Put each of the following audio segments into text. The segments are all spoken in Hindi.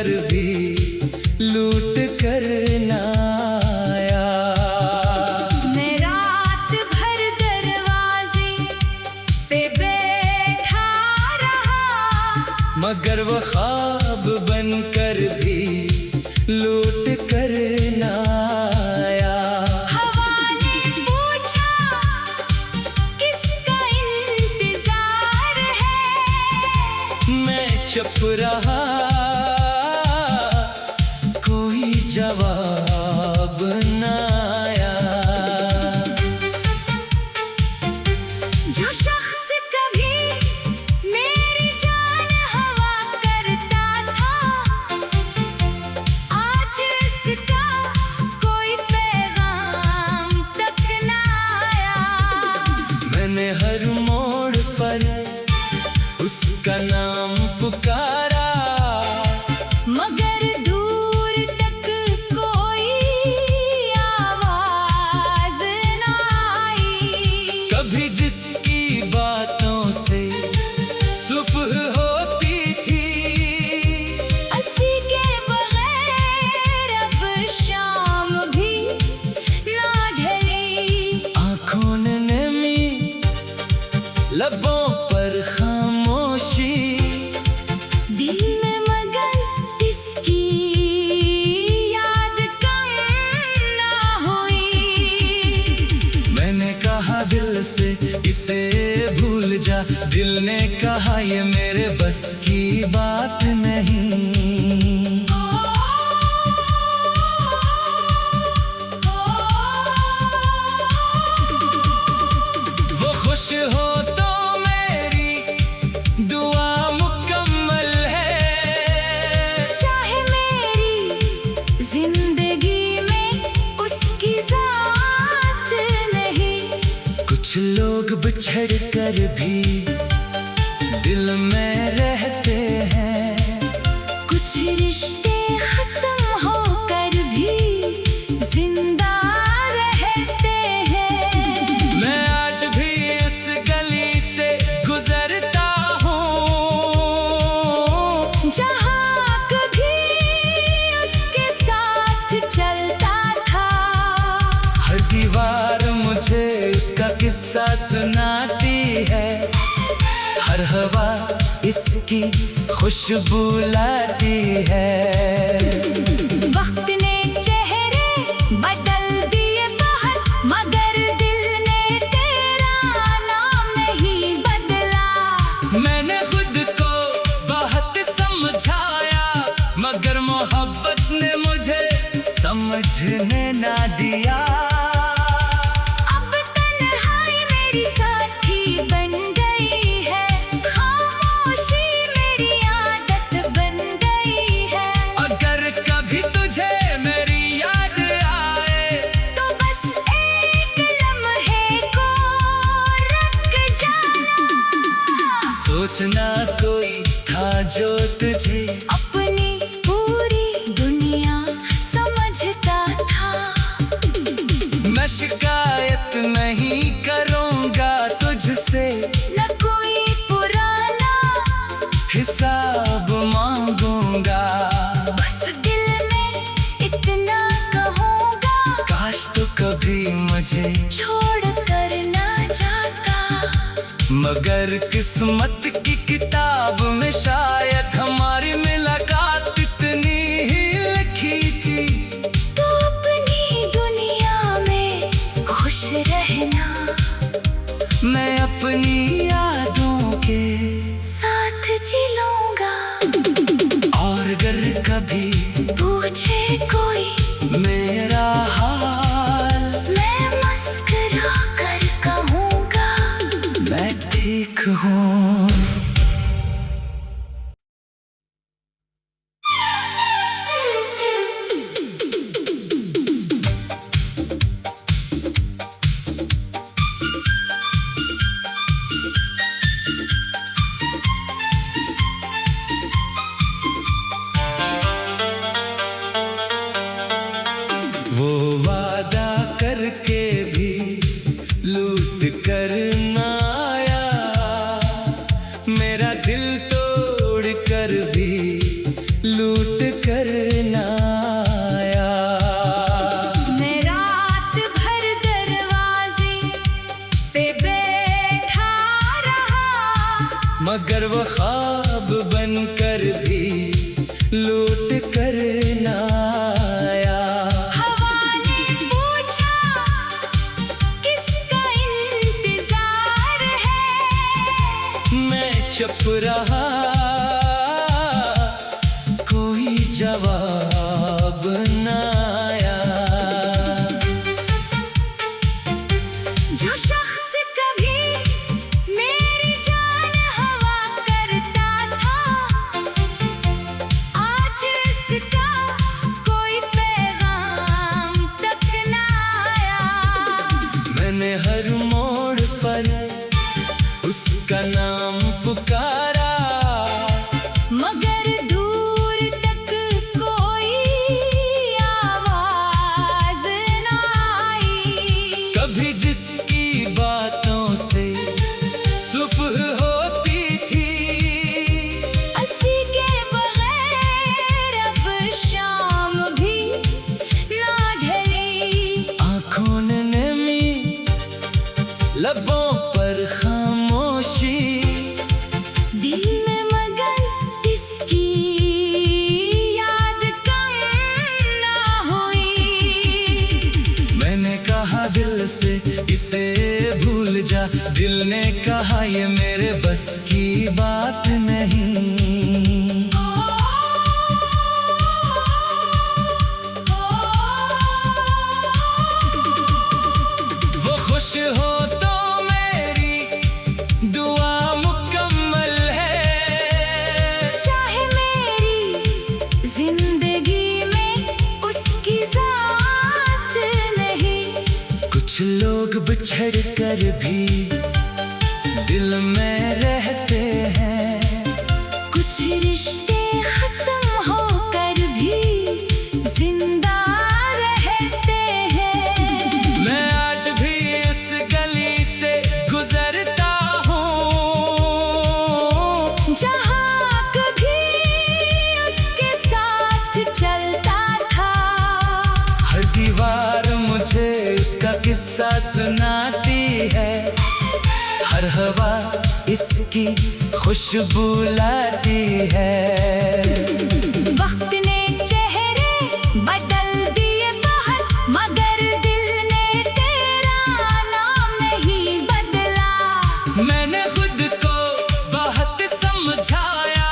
कर भी लूट कर ना आया। मैं रात भर दरवाजे पे बैठा रहा, मगर वो ख्वाब बनकर भी लूट कर ना आया। हवा ने पूछा किसका इंतजार है, मैं चुप रहा, कोई जवाब ना आया। जो शख्स कभी मेरी जान हवा करता था, आज इसका कोई पैगाम तक ना आया। मैंने हर मोड़ पर उसका नाम पुकारा, मगर दूर तक कोई आवाज ना आई। कभी जिसकी बातों से सुबह होती थी, अस्सी के बगैर अब शाम भी ना ढली। आंखों ने नमी, लबों पर खामोशी, दिल में मगन इसकी याद कम ना हुई। मैंने कहा दिल से इसे भूल जा, दिल ने कहा ये मेरे बस की बात नहीं। वो खुश हो तो मेरी दुआ मुकम्मल है, चाहे मेरी जिंदगी में उसकी जात नहीं। कुछ लोग बिछड़ कर भी दिल में रहते हैं, कुछ रिश्ते खत्म होकर भी जिंदा रहते हैं। मैं आज भी इस गली से गुजरता हूँ, जहाँ कभी उसके साथ चलता था। हर दीवार मुझे उसका किस्सा सुनाती है, हर हवा इसकी खुशबू लाती है। वक्त ने चेहरे बदल दिए बहुत, मगर दिल ने तेरा नाम नहीं बदला। मैंने खुद को बहुत समझाया, मगर मोहब्बत ने मुझे समझने ना दिया। अब तन्हाई मेरी साथी बन गई है, खामोशी मेरी आदत बन गई है। अगर कभी तुझे मेरी याद आए, तो बस एक लम्हे को रख जाना। सोचना कोई था जो तुझे अपनी पूरी दुनिया समझता था। मैं शिकायत नहीं करूँगा तुझसे, न कोई पुराना हिसाब मांगूंगा। बस दिल में इतना कहूँगा, काश तो कभी मुझे छोड़ कर ना जाता। मगर किस्मत की किताब में शायद हमारी मुलाकात इतनी ही लिखी थी। तो अपनी दुनिया में खुश रहना, मैं अपनी यादों के साथ जी लूँगा। और अगर कभी पूछे कोई मेरा हाल, मैं मुस्कुरा कर कहूँगा, मैं ठीक हूँ। वो वादा करके भी लूट कर ना आया, मेरा दिल तोड़ कर भी लूट लूट कर ना आया। हवा ने पूछा किसका इंतजार है, मैं चुप रहा, कोई जवाब ना आया। जो शख्स कभी मेरी जान हवा करता था, आज इसका कोई पैगाम तक ना आया। मैंने हर मोड़ पर उसका नाम पुकारा, मगर दूर तक कोई आवाज ना आई। कभी जिसकी बातों से सुबह होती थी, अस्सी के बगैर अब शाम भी ना ढली। आंखों ने नमी, लबों पर खामोशी, दिल में मगन इसकी याद कम ना हुई। मैंने कहा दिल से इसे भूल जा, दिल ने कहा ये मेरे बस की बात नहीं। वो खुश हो तो मेरी दुआ मुकम्मल है, चाहे मेरी जिंदगी में उसकी जात नहीं। कुछ लोग बिछड़ कर भी दिल में रहते हैं, कुछ रिश्ते खत्म होकर भी जिंदा रहते हैं। मैं आज भी इस गली से गुजरता हूँ, जहाँ कभी उसके साथ चलता था। हर दीवार मुझे उसका किस्सा सुनाती है, हर हवा इसकी खुशबू लाती है। वक्त ने चेहरे बदल दिए बहुत, मगर दिल ने तेरा नाम नहीं बदला। मैंने खुद को बहुत समझाया,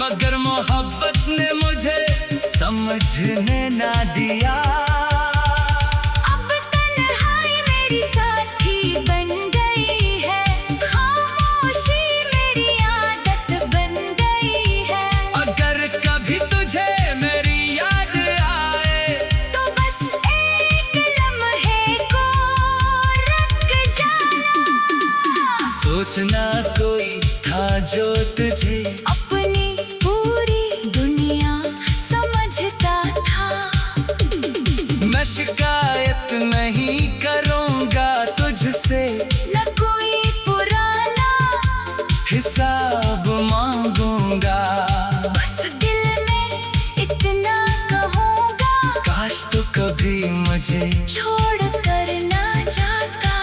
मगर मोहब्बत ने मुझे समझने ना दिया। अब तन्हाई मेरी साथी बन गई है, खामोशी मेरी आदत बन गई है। अगर कभी तुझे मेरी याद आए, तो बस एक लम्हे को रख जाना। सोचना कोई था जो तुझे अपनी पूरी दुनिया समझता था। मैं शिकायत नहीं करूँगा तुझसे, न कोई पुराना हिसाब मांगूंगा। बस दिल में इतना कहूँगा, काश तो कभी मुझे छोड़ कर ना जाता।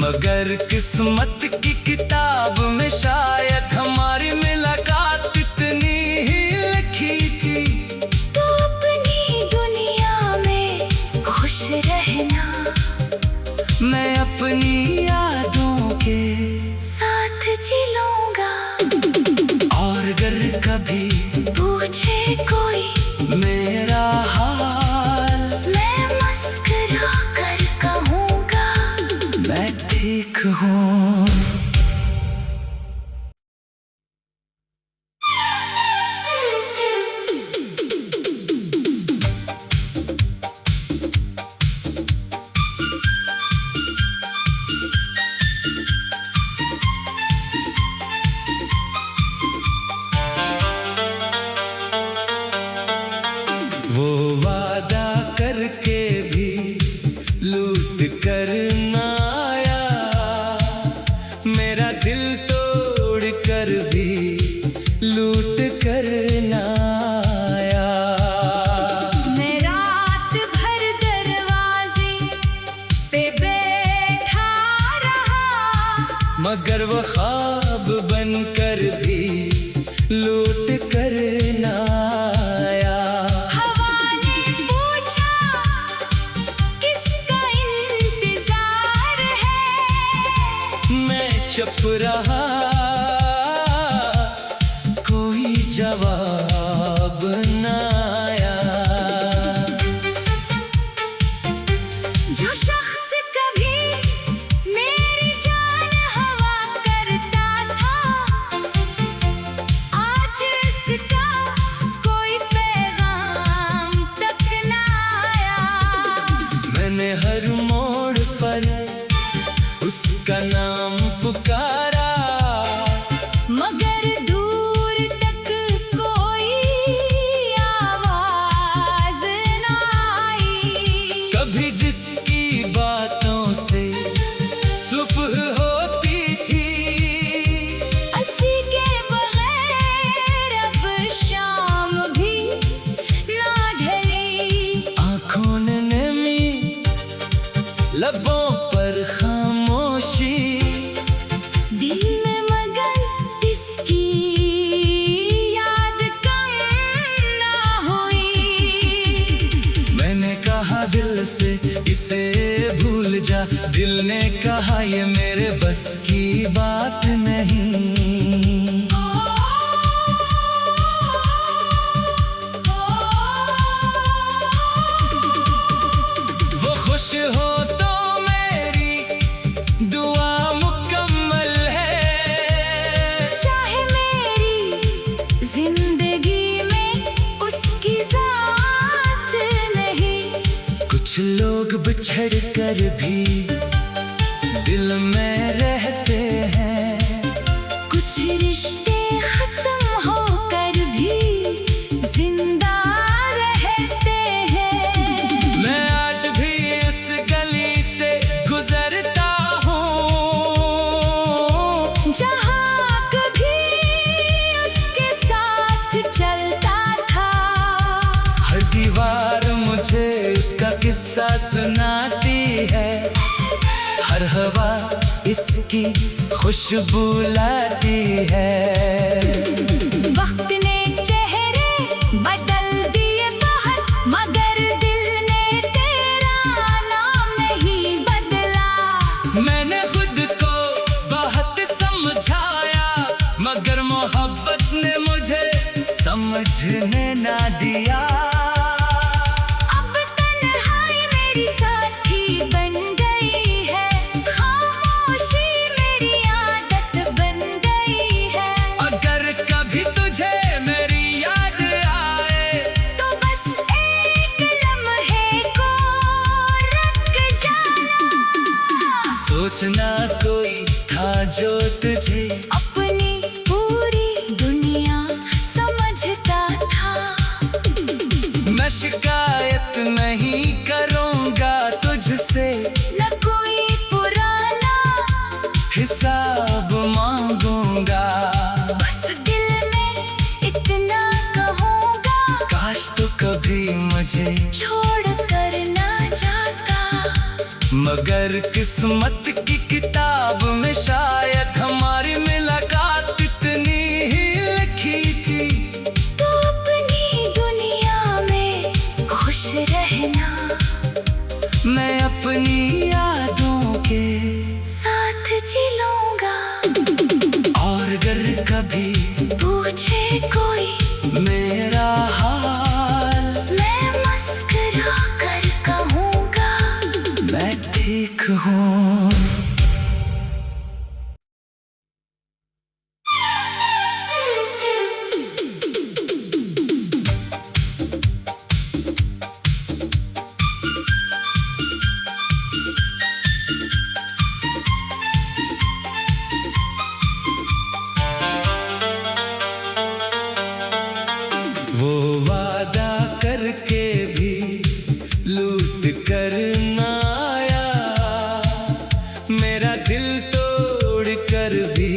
मगर किस्मत की किताब में शायद हमारी मुलाकात इतनी ही लिखी थी। तो अपनी दुनिया में खुश रहना, मैं अपनी यादों के साथ जी लूँगा। और अगर कभी पूछे कोई मेरा हाल, मैं मुस्कुरा कर कहूँगा, मैं ठीक हूँ। वो वादा करके भी लूट कर ना आया, मेरा दिल तोड़ कर भी लूट कर ना आया। मैं रात भर दरवाजे पे बैठा रहा, मगर वो ख्वाब बन कर भी लूट कर ना चुप रहा, कोई जवाब न आया। जो शख्स कभी मेरी जान हवा करता था, आज इसका कोई पैगाम तक न आया। मैंने हर मोड़ पर उसका नाम पुकारा, मगर दूर तक कोई आवाज न आई। कभी जिसकी बातों से सुबह होती थी, अस्सी के बगैर अब शाम भी ना ढली। आँखों ने नमी, लबों पर खामोशी, दिल में मगन इसकी याद कम ना हुई। मैंने कहा दिल से इसे भूल जा, दिल ने कहा ये मेरे बस की बात नहीं। वो खुश हो तो मेरी दुआ मुकम्मल है, चाहे मेरी जिंदगी में उसकी जात नहीं। कुछ लोग बिछड़ कर भी दिल में रहते हैं, कुछ रिश्ते खत्म होकर भी जिंदा रहते हैं। मैं आज भी इस गली से गुजरता हूँ, जहाँ कभी उसके साथ चलता था। हर दीवार मुझे उसका किस्सा सुनाती है, हर हवा इसकी खुशबू लाती है। वक्त ने चेहरे बदल दिए बहुत, मगर दिल ने तेरा नाम नहीं बदला। मैंने खुद को बहुत समझाया, मगर मोहब्बत ने मुझे समझने ना दिया। अब तन्हाई मेरी साथी बन गई है, खामोशी मेरी आदत बन गई है। अगर कभी तुझे मेरी याद आए, तो बस एक लम्हे को रख जाना। सोचना कोई था जो तुझे अपनी पूरी दुनिया समझता था। मैं शिकायत नहीं करूँगा तुझसे, न कोई पुराना हिसाब मांगूंगा। बस दिल में इतना कहूँगा, काश तो कभी मुझे छोड़ कर ना जाता। मगर किस्मत की किताब में शायद हमारी मुलाकात इतनी ही लिखी थी। तो अपनी दुनिया में खुश रहना, मैं अपनी यादों के साथ जी लूँगा। और अगर कभी पूछे कोई मेरा हाल, मैं मुस्कुरा कर कहूँगा, मैं ठीक हूँ। वो वादा करके भी लूट कर ना आया, मेरा दिल तोड़ कर भी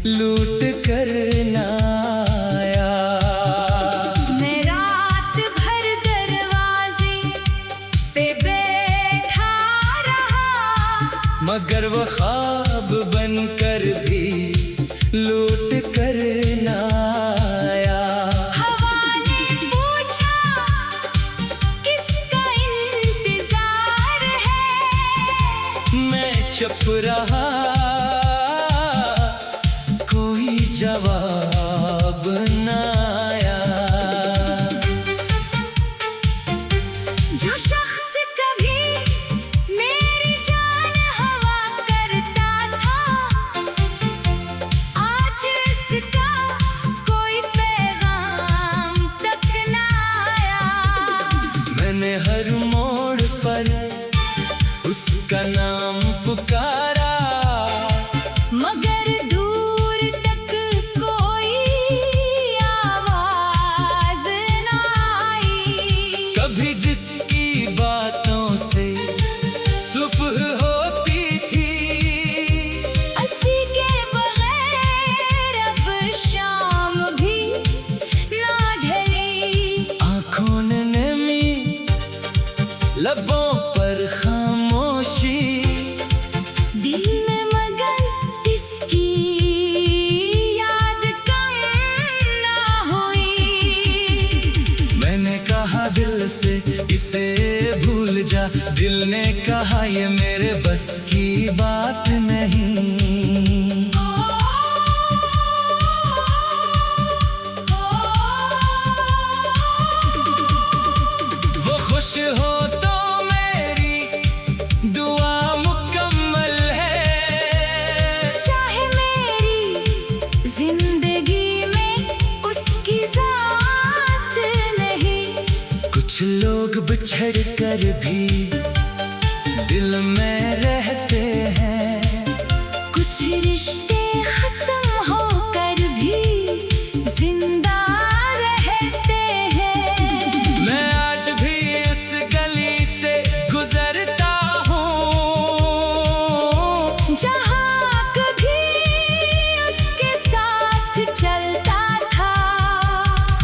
लूट कर ना आया। मैं रात भर दरवाजे पे बैठा रहा, मगर वो ख्वाब बनकर भी लूट कर ना आया। हवा ने पूछा किसका इंतजार है, मैं चुप रहा, जवाब न आया। जो शख्स कभी मेरी जान हवा करता था, आज इसका कोई पैगाम तक न आया। मैंने हर मोड़ पर उसका नाम पुकारा, मगर दूर तक कोई आवाज न आई। कभी जिसकी बातों से सुबह होती थी, अस्सी के बगैर अब शाम भी ना ढली। आँखों ने नमी, लबों पर खामोशी, दिल में मगन इसकी याद कम ना हुई। मैंने कहा दिल से इसे भूल जा, दिल ने कहा ये मेरे बस की बात नहीं। वो खुश हो तो मेरी दुआ मुकम्मल है, चाहे मेरी जिंदगी में उसकी जात नहीं। कुछ लोग बिछड़ कर भी दिल में रहते हैं, कुछ रिश्ते खत्म होकर भी जिंदा रहते हैं। मैं आज भी इस गली से गुजरता हूँ, जहाँ कभी उसके साथ चलता था।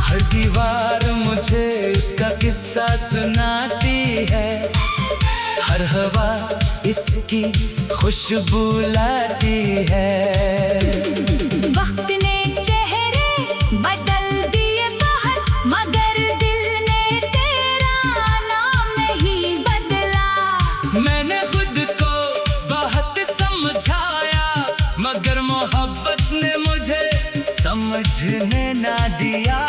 हर दीवार मुझे उसका किस्सा सुनाती है, हर हवा इसकी खुशबू लाती है। वक्त ने चेहरे बदल दिए बहुत, मगर दिल ने तेरा नाम नहीं बदला। मैंने खुद को बहुत समझाया, मगर मोहब्बत ने मुझे समझने ना दिया।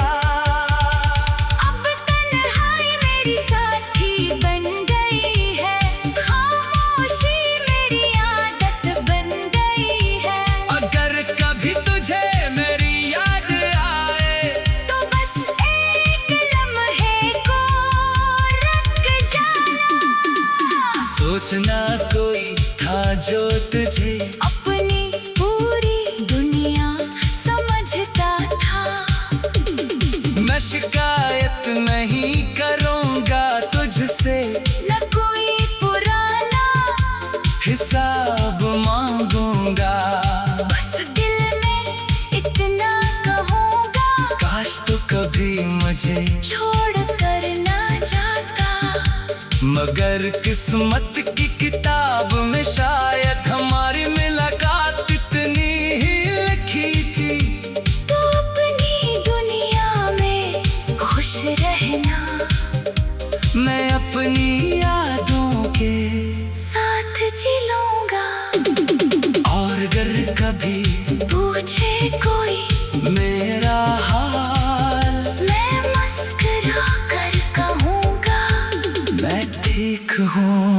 अब तन्हाई मेरी साथी बन गई है, खामोशी मेरी आदत बन गई है। अगर कभी तुझे मेरी याद आए, तो बस एक लम्हे को रख जाना। सोचना कोई था जो तुझे अपनी पूरी दुनिया समझता था। मैं शिकायत नहीं करूँगा तुझसे, न कोई पुराना हिसाब मांगूंगा। बस दिल में इतना कहूँगा, काश तो कभी मुझे छोड़ कर ना जाता। मगर किस्मत की किताब में शायद हमारी मुलाकात इतनी ही लिखी थी। तो अपनी दुनिया में खुश रहना, मैं अपनी यादों के साथ जी लूँगा। और अगर कभी पूछे कोई मेरा हाल, मैं मुस्कुरा कर कहूँगा, मैं ठीक हूँ।